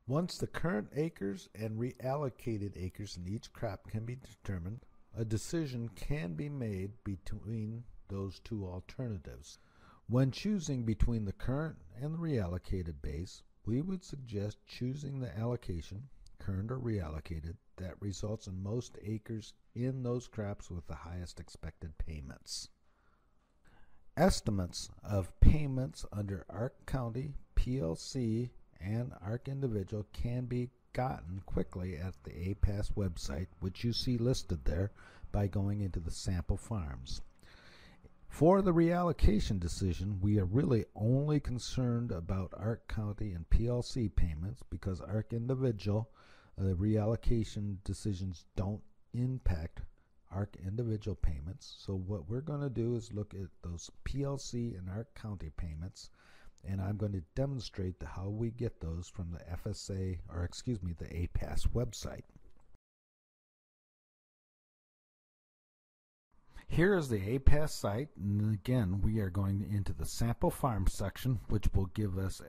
Once the current acres and reallocated acres in each crop can be determined, a decision can be made between those two alternatives. When choosing between the current and the reallocated base, we would suggest choosing the allocation, current or reallocated, that results in most acres in those crops with the highest expected payments. Estimates of payments under ARC County, PLC, and ARC Individual can be gotten quickly at the APAS website, which you see listed there, by going into the sample farms. For the reallocation decision, we are really only concerned about ARC County and PLC payments because ARC Individual, the reallocation decisions don't impact ARC Individual payments. So what we're going to do is look at those PLC and ARC County payments, and I'm going to demonstrate how we get those from the FSA, or excuse me, the APAS website. Here is the APAS site, and again we are going into the sample farm section, which will give us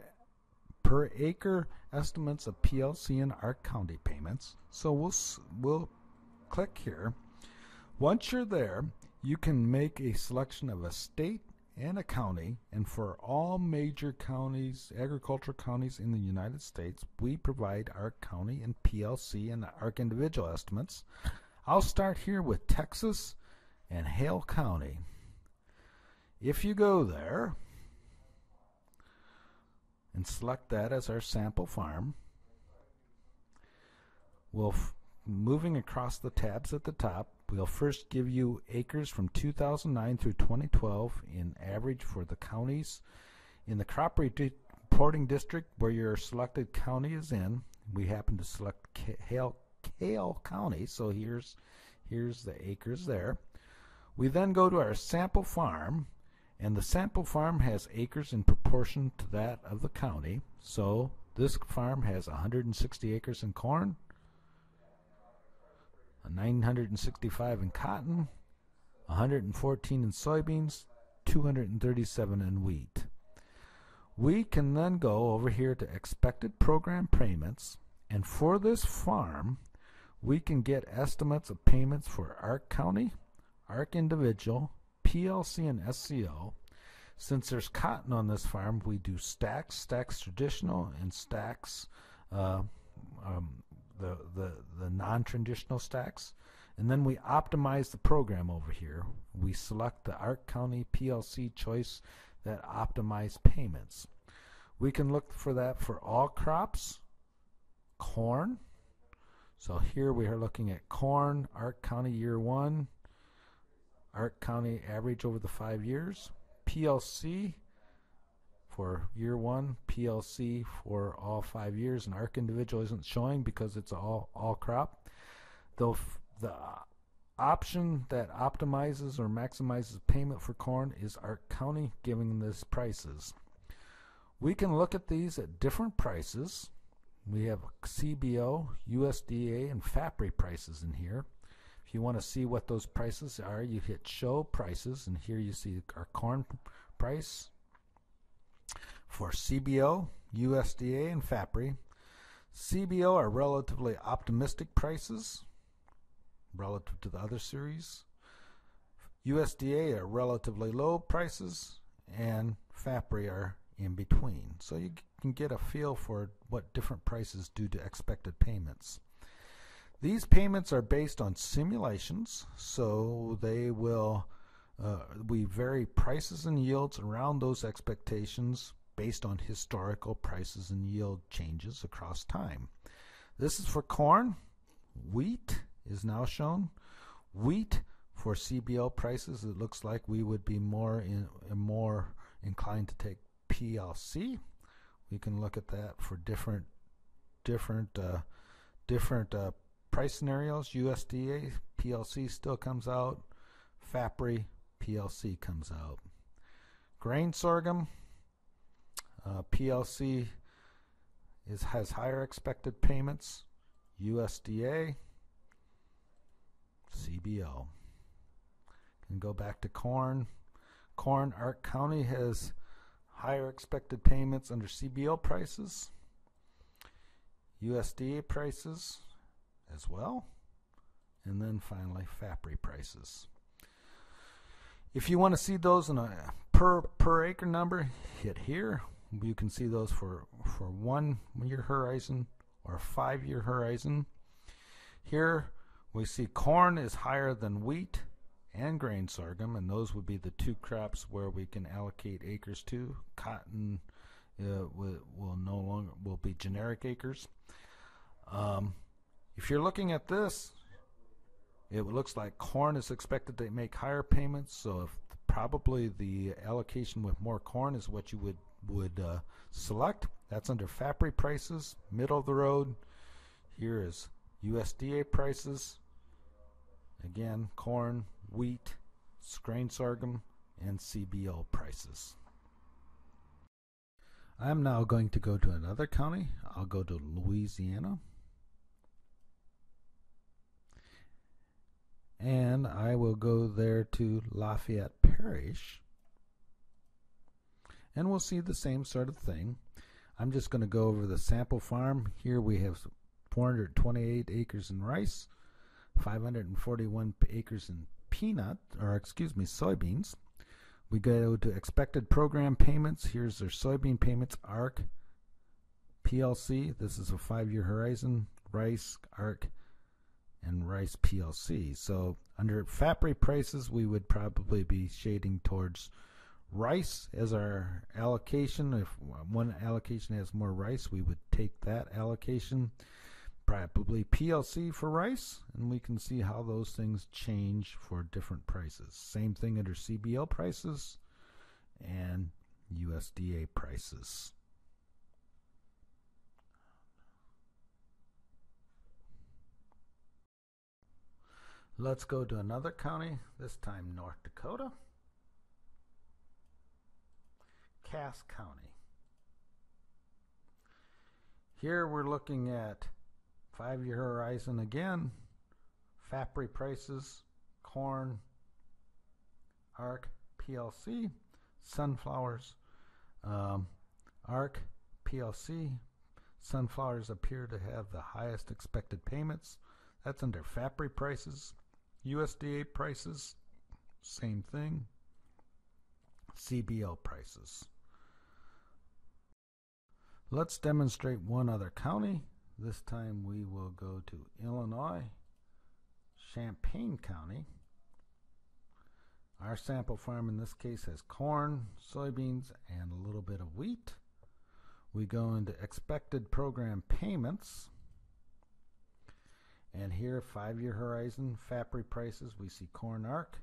per acre estimates of PLC and ARC County payments. So we'll click here. Once you're there, you can make a selection of a state and a county, and for all major counties, agricultural counties in the United States, we provide ARC County and PLC and ARC Individual estimates. I'll start here with Texas and Hale County. If you go there and select that as our sample farm, moving across the tabs at the top, we'll first give you acres from 2009 through 2012 in average for the counties. In the crop reporting district where your selected county is in, we happen to select Hale County, so here's the acres there. We then go to our sample farm, and the sample farm has acres in proportion to that of the county. So this farm has 160 acres in corn, 965 in cotton, 114 in soybeans, 237 in wheat. We can then go over here to expected program payments, and for this farm we can get estimates of payments for ARC County, ARC Individual, PLC, and SCO. Since there's cotton on this farm, we do stacks traditional, and stacks the non-traditional stacks, and then we optimize the program over here. We select the ARC County PLC choice that optimize payments. We can look for that for all crops. Corn, so here we are looking at corn, ARC County year 1, ARC County average over the 5 years, PLC for year 1, PLC for all 5 years, and ARC Individual isn't showing because it's all crop. The option that optimizes or maximizes payment for corn is ARC County, giving this prices. We can look at these at different prices. We have CBO, USDA, and FAPRI prices in here. If you want to see what those prices are, you hit show prices, and here you see our corn price for CBO, USDA, and FAPRI. CBO are relatively optimistic prices relative to the other series. USDA are relatively low prices, and FAPRI are in between. So you can get a feel for what different prices do to expected payments. These payments are based on simulations, so they will we vary prices and yields around those expectations based on historical prices and yield changes across time. This is for corn. Wheat is now shown. Wheat for CBO prices, it looks like we would be more inclined to take PLC. We can look at that for different price scenarios. USDA, PLC still comes out. FAPRI, PLC comes out. Grain sorghum, PLC has higher expected payments. USDA, CBO. Can go back to corn. Corn, ARC County has higher expected payments under CBO prices. USDA prices as well, and then finally FAPRI prices. If you want to see those in a per acre number, hit here. You can see those for 1 year horizon or 5 year horizon. Here we see corn is higher than wheat and grain sorghum, and those would be the two crops where we can allocate acres to. Cotton will be generic acres. If you're looking at this, it looks like corn is expected to make higher payments, so if probably the allocation with more corn is what you would select. That's under FAPRI prices. Middle of the road, here is USDA prices. Again, corn, wheat, grain sorghum, and CBO prices. I'm now going to go to another county. I'll go to Louisiana. And I will go there to Lafayette Parish. And we'll see the same sort of thing. I'm just going to go over the sample farm. Here we have 428 acres in rice, 541 acres in soybeans. We go to expected program payments. Here's their soybean payments, ARC, PLC. This is a 5-year horizon, rice, ARC, and rice PLC. So under FAPRI prices, we would probably be shading towards rice as our allocation. If one allocation has more rice, we would take that allocation. Probably PLC for rice, and we can see how those things change for different prices. Same thing under CBO prices and USDA prices. Let's go to another county, this time North Dakota. Cass County. Here we're looking at 5-year horizon again, FAPRI prices, corn, ARC, PLC, sunflowers, ARC, PLC. Sunflowers appear to have the highest expected payments. That's under FAPRI prices. USDA prices, same thing. CBO prices. Let's demonstrate one other county. This time we will go to Illinois, Champaign County. Our sample farm in this case has corn, soybeans, and a little bit of wheat. We go into expected program payments. And here, 5-year horizon, FAPRI prices, we see corn ARC,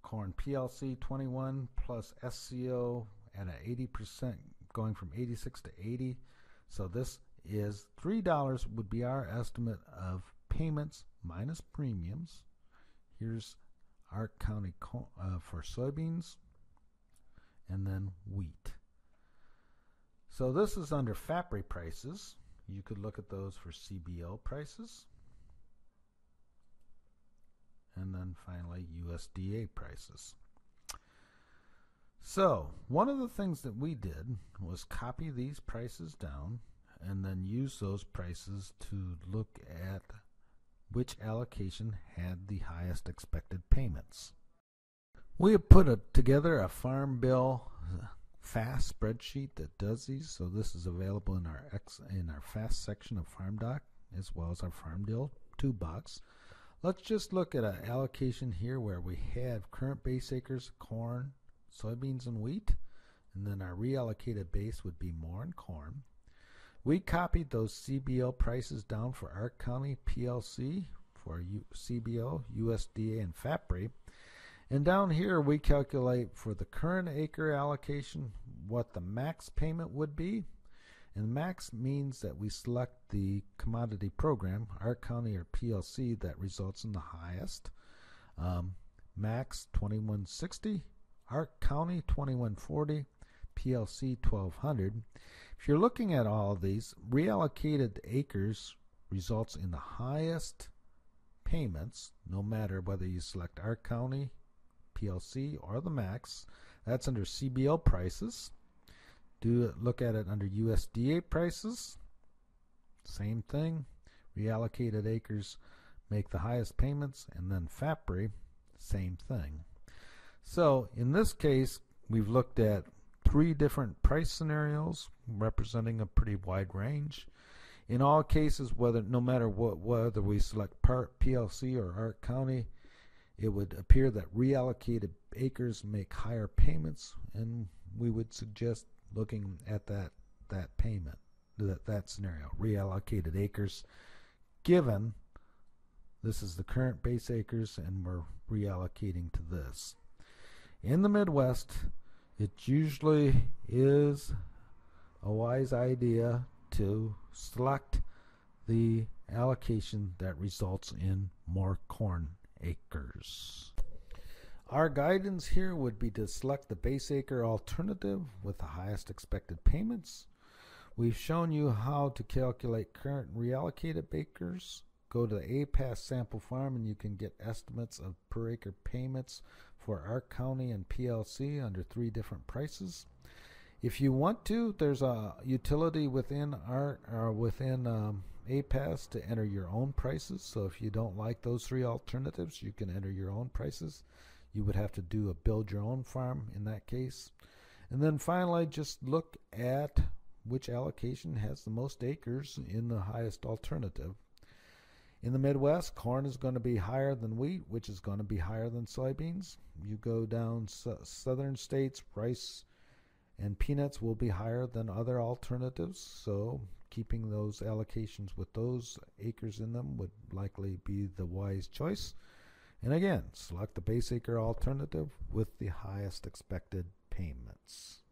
corn PLC 21 plus SCO at an 80%, going from 86 to 80. So this is $3 would be our estimate of payments minus premiums. Here's ARC County for soybeans, and then wheat. So this is under FAPRI prices. You could look at those for CBO prices. And then finally USDA prices. So one of the things that we did was copy these prices down and then use those prices to look at which allocation had the highest expected payments. We have put together a Farm Bill FAST spreadsheet that does these, so this is available in our FAST section of FarmDoc as well as our Farm Bill toolbox. Let's just look at an allocation here where we have current base acres, corn, soybeans, and wheat, and then our reallocated base would be more in corn. We copied those CBO prices down for ARC County PLC, for CBO, USDA, and FAPRI. And down here we calculate for the current acre allocation what the max payment would be. And max means that we select the commodity program, ARC County or PLC, that results in the highest. Max 2160, ARC County 2140, PLC 1200. If you're looking at all of these, reallocated acres results in the highest payments, no matter whether you select ARC County, PLC, or the max. That's under CBO prices. Look at it under USDA prices. same thing. Reallocated acres make the highest payments, and then FAPRI, same thing. So in this case, we've looked at 3 different price scenarios representing a pretty wide range. In all cases, no matter whether we select Part PLC or Ark County, it would appear that reallocated acres make higher payments, and we would suggest looking at that payment, that scenario, reallocated acres, given this is the current base acres and we're reallocating to this. In the Midwest, it usually is a wise idea to select the allocation that results in more corn acres. Our guidance here would be to select the base acre alternative with the highest expected payments. We've shown you how to calculate current reallocated acres. Go to the APAS sample farm and you can get estimates of per acre payments for Ark County and PLC under 3 different prices. If you want to, there's a utility within APAS to enter your own prices. So if you don't like those 3 alternatives, you can enter your own prices. You would have to do a build your own farm in that case. And then finally, just look at which allocation has the most acres in the highest alternative. In the Midwest, corn is going to be higher than wheat, which is going to be higher than soybeans. You go down southern states, rice and peanuts will be higher than other alternatives, so keeping those allocations with those acres in them would likely be the wise choice. And again, select the base acre alternative with the highest expected payments.